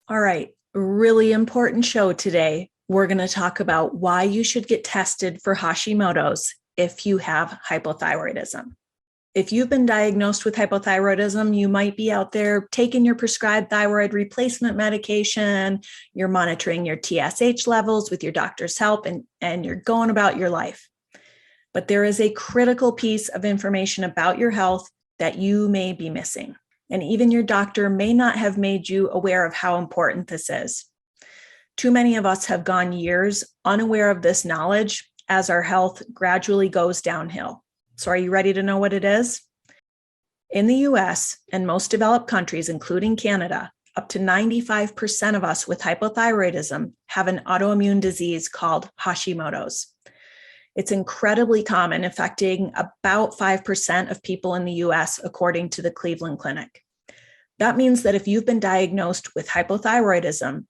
All right, really important show today. We're going to talk about why you should get tested for Hashimoto's if you have hypothyroidism. If you've been diagnosed with hypothyroidism, you might be out there taking your prescribed thyroid replacement medication, you're monitoring your TSH levels with your doctor's help, and you're going about your life. But there is a critical piece of information about your health that you may be missing. And even your doctor may not have made you aware of how important this is. Too many of us have gone years unaware of this knowledge as our health gradually goes downhill. So are you ready to know what it is? In the US and most developed countries, including Canada, up to 95% of us with hypothyroidism have an autoimmune disease called Hashimoto's. It's incredibly common, affecting about 5% of people in the US, according to the Cleveland Clinic. That means that if you've been diagnosed with hypothyroidism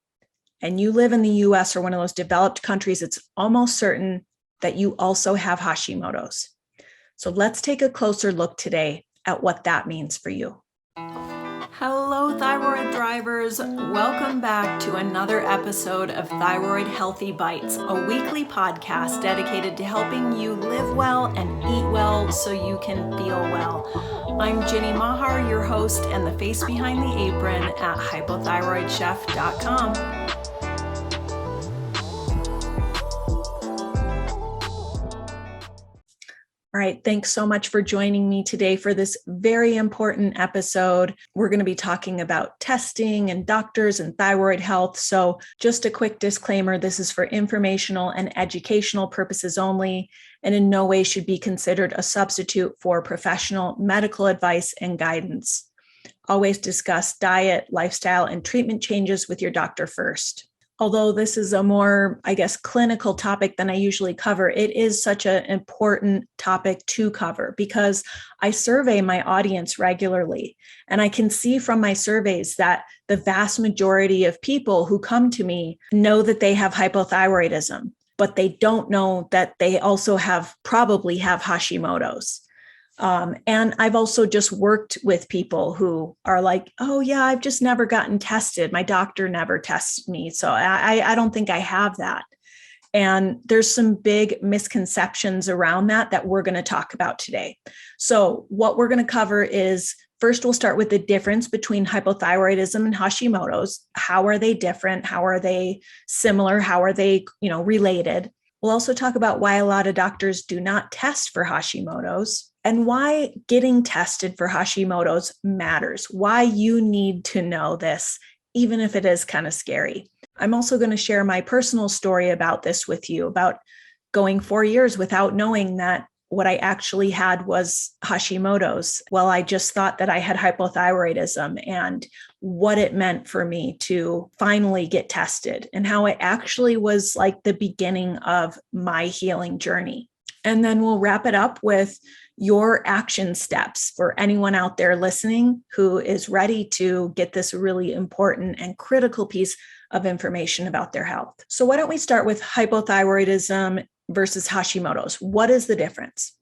and you live in the US or one of those developed countries, it's almost certain that you also have Hashimoto's. So let's take a closer look today at what that means for you. Hello, Thyroid Thrivers. Welcome back to another episode of Thyroid-healthy Bites, a weekly podcast dedicated to helping you live well and eat well so you can feel well. I'm Ginny Mahar, your host and the face behind the apron at hypothyroidchef.com. All right, thanks so much for joining me today for this very important episode. We're going to be talking about testing and doctors and thyroid health. So just a quick disclaimer, this is for informational and educational purposes only, and in no way should be considered a substitute for professional medical advice and guidance. Always discuss diet, lifestyle, and treatment changes with your doctor first. Although this is a more, clinical topic than I usually cover, it is such an important topic to cover because I survey my audience regularly. And I can see from my surveys that the vast majority of people who come to me know that they have hypothyroidism, but they don't know that they also probably have Hashimoto's. And I've also just worked with people who are like, oh yeah, I've just never gotten tested. My doctor never tests me. So I don't think I have that. And there's some big misconceptions around that we're going to talk about today. So what we're going to cover is, first, we'll start with the difference between hypothyroidism and Hashimoto's. How are they different? How are they similar? How are they, related? We'll also talk about why a lot of doctors do not test for Hashimoto's, and why getting tested for Hashimoto's matters, why you need to know this, even if it is kind of scary. I'm also going to share my personal story about this with you, about going 4 years without knowing that what I actually had was Hashimoto's. Well, I just thought that I had hypothyroidism, and what it meant for me to finally get tested, and how it actually was like the beginning of my healing journey. And then we'll wrap it up with your action steps for anyone out there listening who is ready to get this really important and critical piece of information about their health. So why don't we start with hypothyroidism versus Hashimoto's? What is the difference?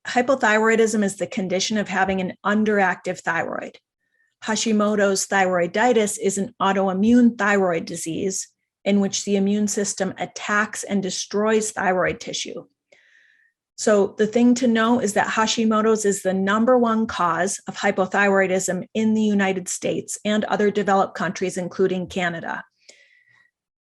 Hypothyroidism is the condition of having an underactive thyroid. Hashimoto's thyroiditis is an autoimmune thyroid disease in which the immune system attacks and destroys thyroid tissue. So the thing to know is that Hashimoto's is the number one cause of hypothyroidism in the United States and other developed countries, including Canada.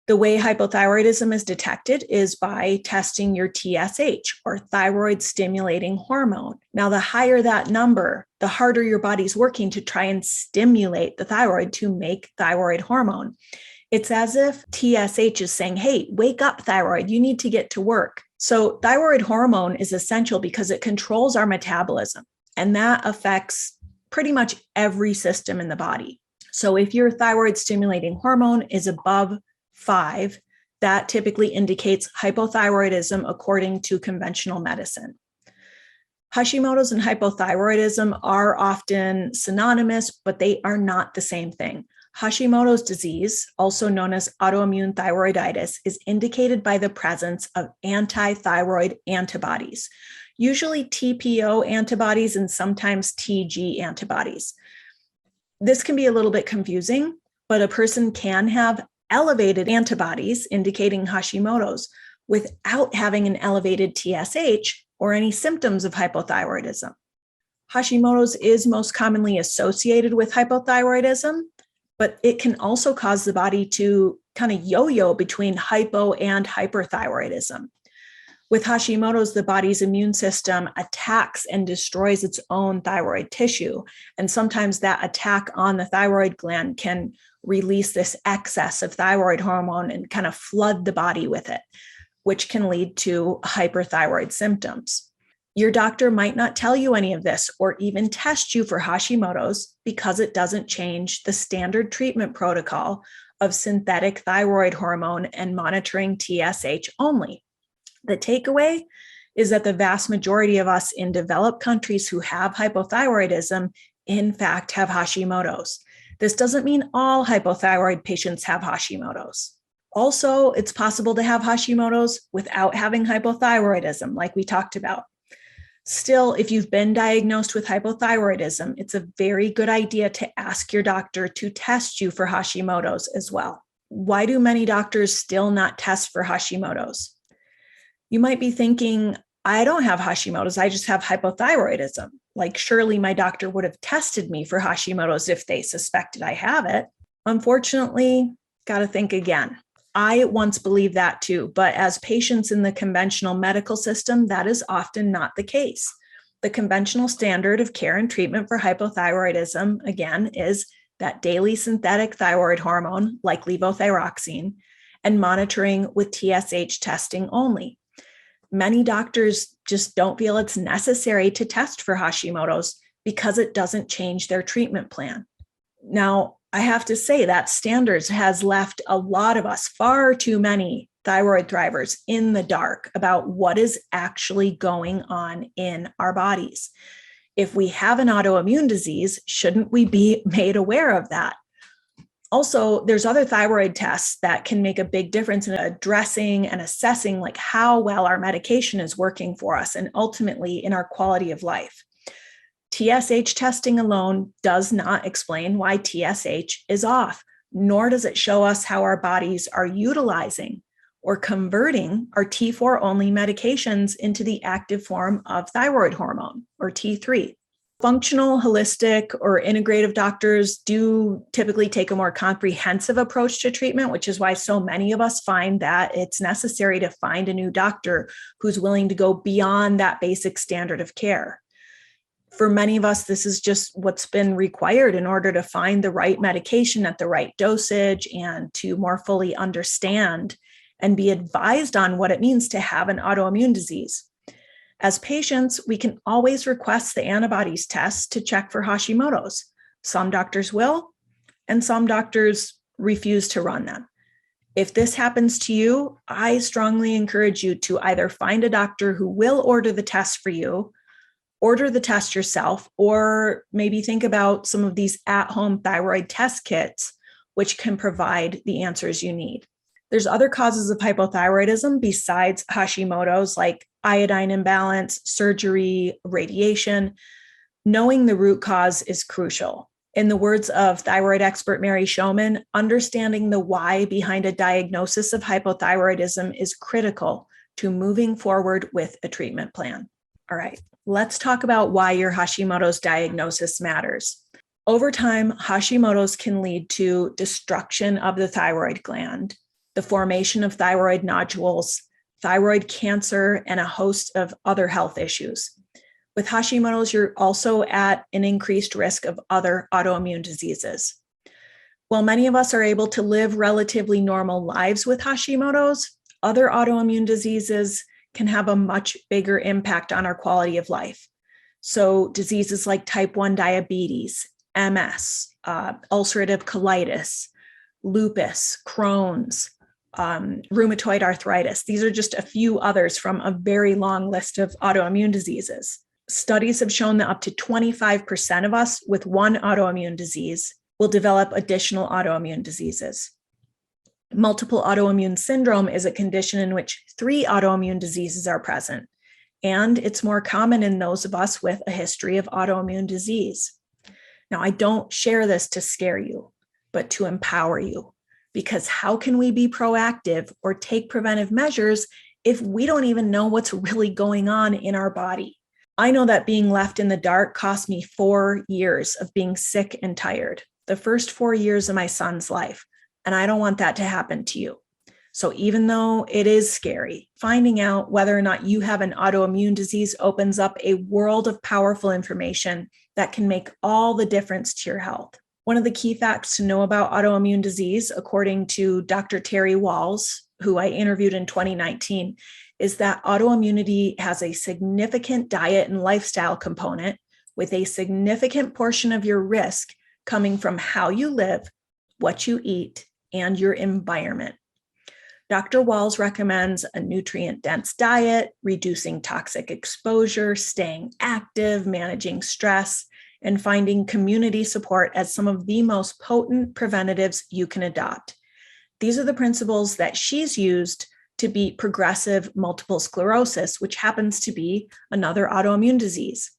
The way hypothyroidism is detected is by testing your TSH, or thyroid stimulating hormone. Now, the higher that number, the harder your body's working to try and stimulate the thyroid to make thyroid hormone. It's as if TSH is saying, hey, wake up, thyroid, you need to get to work. So thyroid hormone is essential because it controls our metabolism, and that affects pretty much every system in the body. So if your thyroid stimulating hormone is above 5, that typically indicates hypothyroidism according to conventional medicine. Hashimoto's and hypothyroidism are often synonymous, but they are not the same thing. Hashimoto's disease, also known as autoimmune thyroiditis, is indicated by the presence of anti-thyroid antibodies, usually Tpo antibodies and sometimes Tg antibodies. This can be a little bit confusing, but a person can have elevated antibodies indicating Hashimoto's without having an elevated TSH or any symptoms of hypothyroidism. Hashimoto's is most commonly associated with hypothyroidism, but it can also cause the body to kind of yo-yo between hypo and hyperthyroidism. With Hashimoto's, the body's immune system attacks and destroys its own thyroid tissue. And sometimes that attack on the thyroid gland can release this excess of thyroid hormone and kind of flood the body with it, which can lead to hyperthyroid symptoms. Your doctor might not tell you any of this or even test you for Hashimoto's because it doesn't change the standard treatment protocol of synthetic thyroid hormone and monitoring TSH only. The takeaway is that the vast majority of us in developed countries who have hypothyroidism, in fact, have Hashimoto's. This doesn't mean all hypothyroid patients have Hashimoto's. Also, it's possible to have Hashimoto's without having hypothyroidism, like we talked about. Still, if you've been diagnosed with hypothyroidism, it's a very good idea to ask your doctor to test you for Hashimoto's as well. Why do many doctors still not test for Hashimoto's? You might be thinking, I don't have Hashimoto's, I just have hypothyroidism. Like, surely my doctor would have tested me for Hashimoto's if they suspected I have it. Unfortunately, got to think again. I once believed that too, but as patients in the conventional medical system, that is often not the case. The conventional standard of care and treatment for hypothyroidism, again, is that daily synthetic thyroid hormone, like levothyroxine, and monitoring with TSH testing only. Many doctors just don't feel it's necessary to test for Hashimoto's because it doesn't change their treatment plan. Now, I have to say that standards has left a lot of us, far too many thyroid thrivers, in the dark about what is actually going on in our bodies. If we have an autoimmune disease, shouldn't we be made aware of that? Also, there's other thyroid tests that can make a big difference in addressing and assessing like how well our medication is working for us and ultimately in our quality of life. TSH testing alone does not explain why TSH is off, nor does it show us how our bodies are utilizing or converting our T4 only medications into the active form of thyroid hormone, or T3. Functional, holistic, or integrative doctors do typically take a more comprehensive approach to treatment, which is why so many of us find that it's necessary to find a new doctor who's willing to go beyond that basic standard of care. For many of us, this is just what's been required in order to find the right medication at the right dosage and to more fully understand and be advised on what it means to have an autoimmune disease. As patients, we can always request the antibodies test to check for Hashimoto's. Some doctors will, and some doctors refuse to run them. If this happens to you, I strongly encourage you to either find a doctor who will order the test for you, order the test yourself, or maybe think about some of these at-home thyroid test kits, which can provide the answers you need. There's other causes of hypothyroidism besides Hashimoto's, like iodine imbalance, surgery, radiation. Knowing the root cause is crucial. In the words of thyroid expert Mary Showman, understanding the why behind a diagnosis of hypothyroidism is critical to moving forward with a treatment plan. All right, let's talk about why your Hashimoto's diagnosis matters. Over time, Hashimoto's can lead to destruction of the thyroid gland, the formation of thyroid nodules, thyroid cancer, and a host of other health issues. With Hashimoto's, you're also at an increased risk of other autoimmune diseases. While many of us are able to live relatively normal lives with Hashimoto's, other autoimmune diseases can have a much bigger impact on our quality of life. So diseases like type 1 diabetes, MS, ulcerative colitis, lupus, Crohn's, rheumatoid arthritis. These are just a few others from a very long list of autoimmune diseases. Studies have shown that up to 25% of us with one autoimmune disease will develop additional autoimmune diseases. Multiple autoimmune syndrome is a condition in which 3 autoimmune diseases are present, and it's more common in those of us with a history of autoimmune disease. Now, I don't share this to scare you. but to empower you. Because how can we be proactive or take preventive measures if we don't even know what's really going on in our body? I know that being left in the dark cost me 4 years of being sick and tired, the first 4 years of my son's life, and I don't want that to happen to you. So even though it is scary, finding out whether or not you have an autoimmune disease opens up a world of powerful information that can make all the difference to your health. One of the key facts to know about autoimmune disease, according to Dr. Terry Walls, who I interviewed in 2019, is that autoimmunity has a significant diet and lifestyle component, with a significant portion of your risk coming from how you live, what you eat, and your environment. Dr. Walls recommends a nutrient-dense diet, reducing toxic exposure, staying active, managing stress, and finding community support as some of the most potent preventatives you can adopt. These are the principles that she's used to beat progressive multiple sclerosis, which happens to be another autoimmune disease.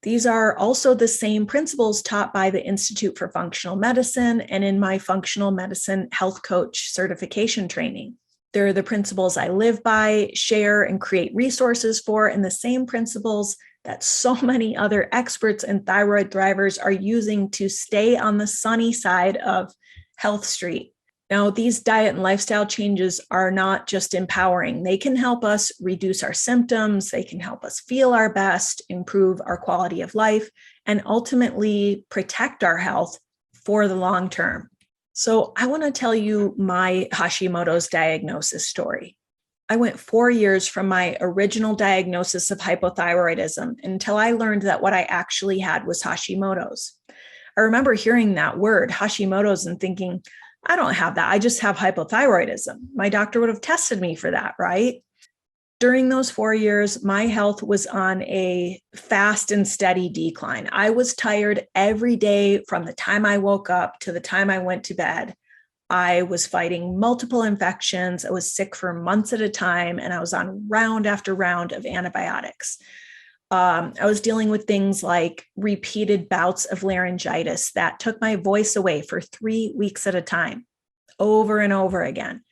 These are also the same principles taught by the Institute for Functional Medicine and in my functional medicine health coach certification training. They're the principles I live by, share, and create resources for, and the same principles that so many other experts and thyroid thrivers are using to stay on the sunny side of Health Street. Now, these diet and lifestyle changes are not just empowering. They can help us reduce our symptoms. They can help us feel our best, improve our quality of life, and ultimately protect our health for the long term. So I want to tell you my Hashimoto's diagnosis story. I went 4 years from my original diagnosis of hypothyroidism until I learned that what I actually had was Hashimoto's. I remember hearing that word, Hashimoto's, and thinking, I don't have that. I just have hypothyroidism. My doctor would have tested me for that, right? During those 4 years, my health was on a fast and steady decline. I was tired every day from the time I woke up to the time I went to bed. I was fighting multiple infections. I was sick for months at a time, and I was on round after round of antibiotics. I was dealing with things like repeated bouts of laryngitis that took my voice away for 3 weeks at a time, over and over again.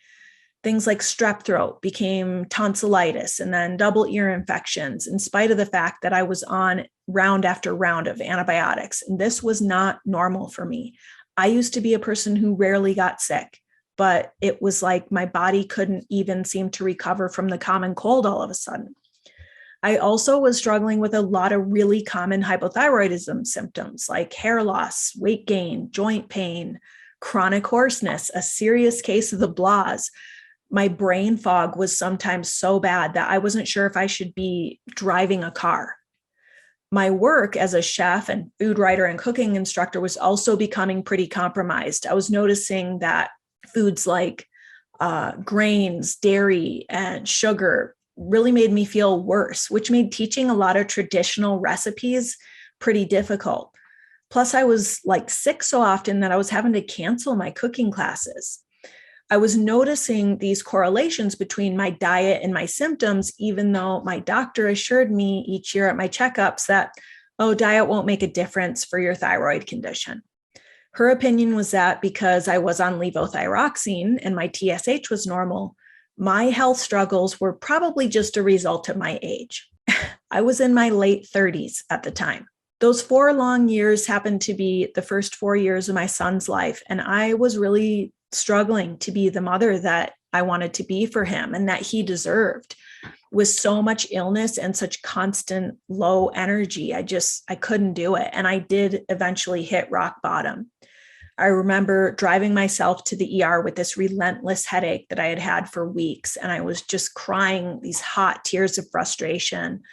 Things like strep throat became tonsillitis and then double ear infections, in spite of the fact that I was on round after round of antibiotics. And this was not normal for me. I used to be a person who rarely got sick, but it was like my body couldn't even seem to recover from the common cold all of a sudden. I also was struggling with a lot of really common hypothyroidism symptoms like hair loss, weight gain, joint pain, chronic hoarseness, a serious case of the blahs. My brain fog was sometimes so bad that I wasn't sure if I should be driving a car. My work as a chef and food writer and cooking instructor was also becoming pretty compromised. I was noticing that foods like grains, dairy, and sugar really made me feel worse, which made teaching a lot of traditional recipes pretty difficult. Plus, I was sick so often that I was having to cancel my cooking classes. I was noticing these correlations between my diet and my symptoms, even though my doctor assured me each year at my checkups that, oh, diet won't make a difference for your thyroid condition. Her opinion was that because I was on levothyroxine and my TSH was normal, my health struggles were probably just a result of my age. I was in my late 30s at the time. Those 4 long years happened to be the first 4 years of my son's life, and I was really struggling to be the mother that I wanted to be for him and that he deserved. With so much illness and such constant low energy, I couldn't do it. And I did eventually hit rock bottom. I remember driving myself to the ER with this relentless headache that I had had for weeks. And I was just crying these hot tears of frustration.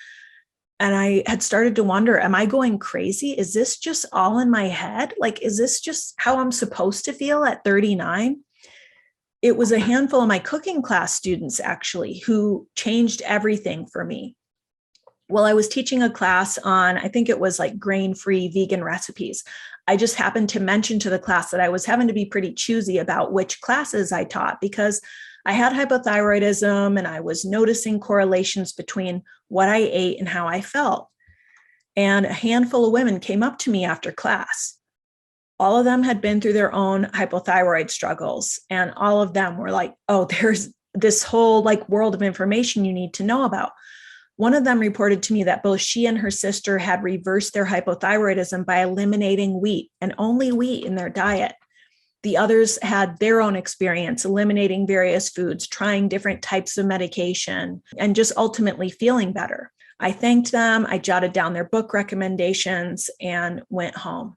And I had started to wonder, am I going crazy? Is this just all in my head? Is this just how I'm supposed to feel at 39? It was a handful of my cooking class students, actually, who changed everything for me. Well, I was teaching a class on, I think it was grain-free vegan recipes. I just happened to mention to the class that I was having to be pretty choosy about which classes I taught because I had hypothyroidism and I was noticing correlations between what I ate and how I felt. And a handful of women came up to me after class. All of them had been through their own hypothyroid struggles, and all of them were like, oh, there's this whole like world of information you need to know about. One of them reported to me that both she and her sister had reversed their hypothyroidism by eliminating wheat and only wheat in their diet. The others had their own experience eliminating various foods, trying different types of medication, and just ultimately feeling better. I thanked them, I jotted down their book recommendations, and went home.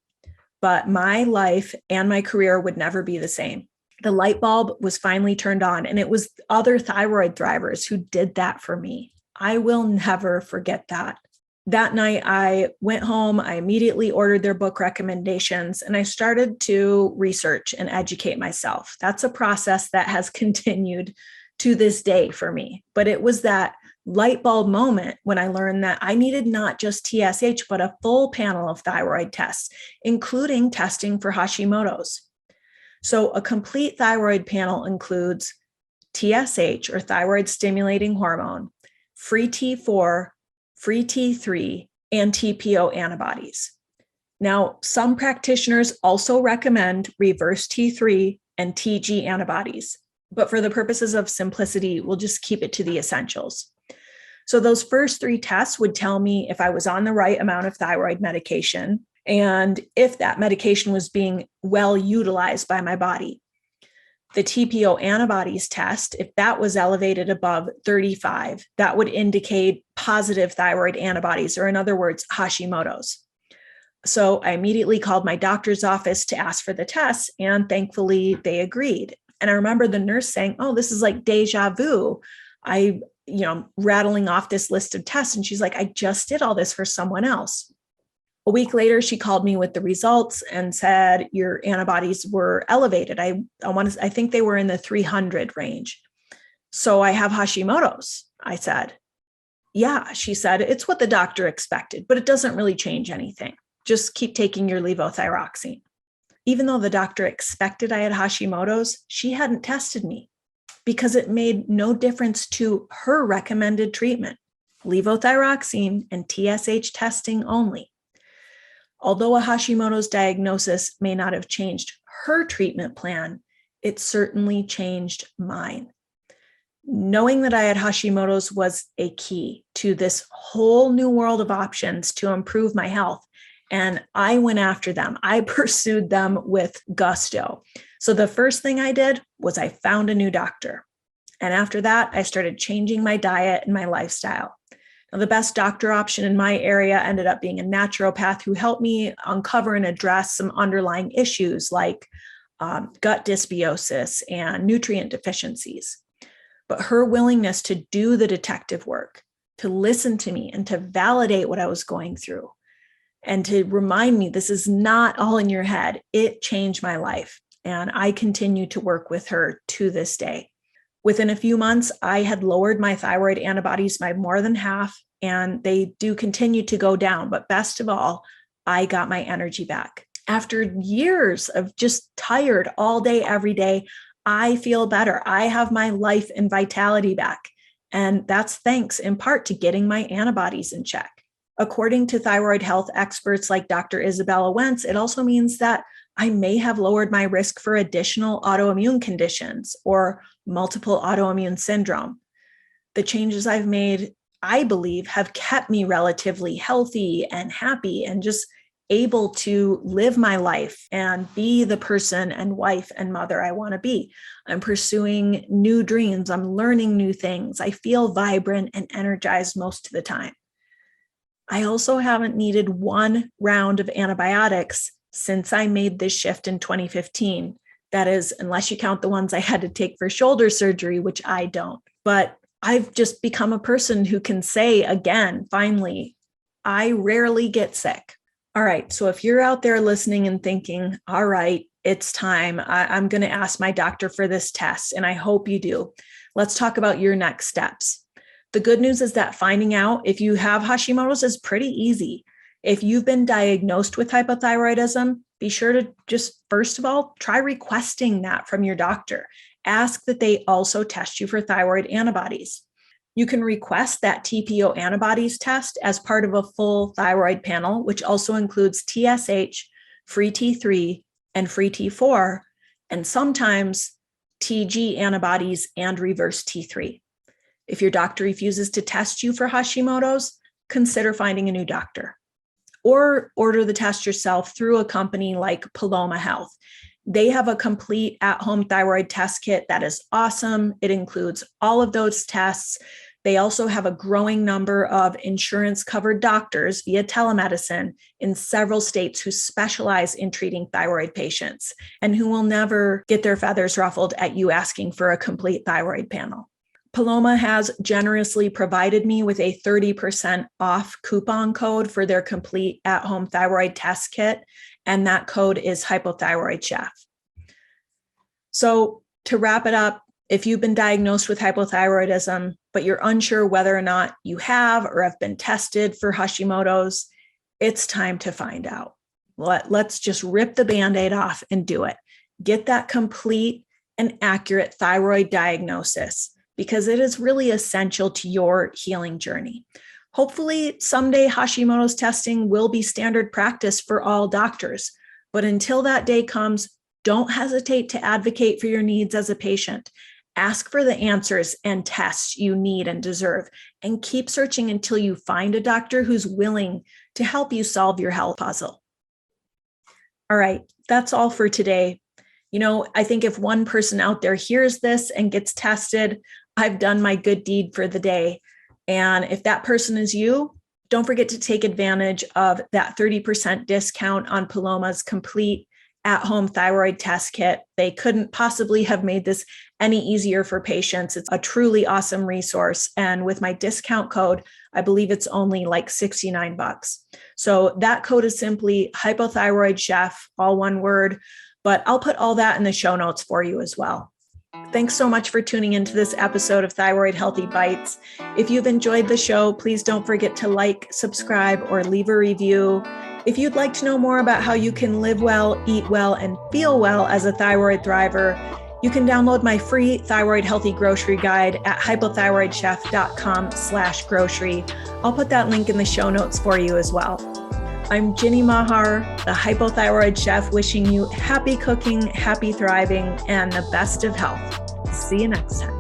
But my life and my career would never be the same. The light bulb was finally turned on, and it was other Thyroid Thrivers who did that for me. I will never forget that. That night, I went home, I immediately ordered their book recommendations, and I started to research and educate myself. That's a process that has continued to this day for me. But it was that light bulb moment when I learned that I needed not just TSH, but a full panel of thyroid tests, including testing for Hashimoto's. So a complete thyroid panel includes TSH, or thyroid stimulating hormone, free T4, free T3, and Tpo antibodies. Now, some practitioners also recommend reverse T3 and Tg antibodies, but for the purposes of simplicity, we'll just keep it to the essentials. So those first 3 tests would tell me if I was on the right amount of thyroid medication and if that medication was being well utilized by my body. The Tpo antibodies test, if that was elevated above 35, that would indicate positive thyroid antibodies, or in other words, Hashimoto's. So I immediately called my doctor's office to ask for the tests, and thankfully they agreed. And I remember the nurse saying, oh, this is like deja vu. Rattling off this list of tests. And she's like, I just did all this for someone else. A week later, she called me with the results and said, your antibodies were elevated. I think they were in the 300 range. So I have Hashimoto's, I said. Yeah, she said, it's what the doctor expected, but it doesn't really change anything. Just keep taking your levothyroxine. Even though the doctor expected I had Hashimoto's, she hadn't tested me because it made no difference to her recommended treatment, levothyroxine and TSH testing only. Although a Hashimoto's diagnosis may not have changed her treatment plan, it certainly changed mine. Knowing that I had Hashimoto's was a key to this whole new world of options to improve my health. And I went after them. I pursued them with gusto. So the first thing I did was I found a new doctor. And after that, I started changing my diet and my lifestyle. Now, the best doctor option in my area ended up being a naturopath who helped me uncover and address some underlying issues like gut dysbiosis and nutrient deficiencies. But her willingness to do the detective work, to listen to me and to validate what I was going through, and to remind me this is not all in your head, it changed my life. And I continue to work with her to this day. Within a few months, I had lowered my thyroid antibodies by more than half, and they do continue to go down. But best of all, I got my energy back. After years of just tired all day, every day, I feel better. I have my life and vitality back. And that's thanks in part to getting my antibodies in check. According to thyroid health experts like Dr. Isabella Wentz, it also means that I may have lowered my risk for additional autoimmune conditions or multiple autoimmune syndrome. The changes I've made, I believe, have kept me relatively healthy and happy and just able to live my life and be the person and wife and mother I want to be. I'm pursuing new dreams. I'm learning new things. I feel vibrant and energized most of the time. I also haven't needed one round of antibiotics since I made this shift in 2015. That is, unless you count the ones I had to take for shoulder surgery, which I don't. But I've just become a person who can say again, finally, I rarely get sick. All right, so if you're out there listening and thinking, all right, it's time, I'm going to ask my doctor for this test, and I hope you do. Let's talk about your next steps. The good news is that finding out if you have Hashimoto's is pretty easy. If you've been diagnosed with hypothyroidism, be sure to just, first of all, try requesting that from your doctor. Ask that they also test you for thyroid antibodies. You can request that Tpo antibodies test as part of a full thyroid panel, which also includes TSH, free T3, and free T4, and sometimes TG antibodies and reverse T3. If your doctor refuses to test you for Hashimoto's, consider finding a new doctor. Or order the test yourself through a company like Paloma Health. They have a complete at-home thyroid test kit that is awesome. It includes all of those tests. They also have a growing number of insurance-covered doctors via telemedicine in several states who specialize in treating thyroid patients and who will never get their feathers ruffled at you asking for a complete thyroid panel. Paloma has generously provided me with a 30% off coupon code for their complete at-home thyroid test kit, and that code is HypothyroidChef. So to wrap it up, if you've been diagnosed with hypothyroidism, but you're unsure whether or not you have or have been tested for Hashimoto's, it's time to find out. Let's just rip the Band-Aid off and do it. Get that complete and accurate thyroid diagnosis, because it is really essential to your healing journey. Hopefully, someday Hashimoto's testing will be standard practice for all doctors. But until that day comes, don't hesitate to advocate for your needs as a patient. Ask for the answers and tests you need and deserve, and keep searching until you find a doctor who's willing to help you solve your health puzzle. All right, that's all for today. I think if one person out there hears this and gets tested, I've done my good deed for the day. And if that person is you, don't forget to take advantage of that 30% discount on Paloma's complete at-home thyroid test kit. They couldn't possibly have made this any easier for patients. It's a truly awesome resource. And with my discount code, I believe it's only like $69. So that code is simply HypothyroidChef, all one word, but I'll put all that in the show notes for you as well. Thanks so much for tuning into this episode of Thyroid-Healthy Bites. If you've enjoyed the show, please don't forget to like, subscribe, or leave a review. If you'd like to know more about how you can live well, eat well, and feel well as a thyroid thriver, you can download my free Thyroid Healthy Grocery Guide at hypothyroidchef.com/grocery. I'll put that link in the show notes for you as well. I'm Ginny Mahar, the Hypothyroid Chef, wishing you happy cooking, happy thriving, and the best of health. See you next time.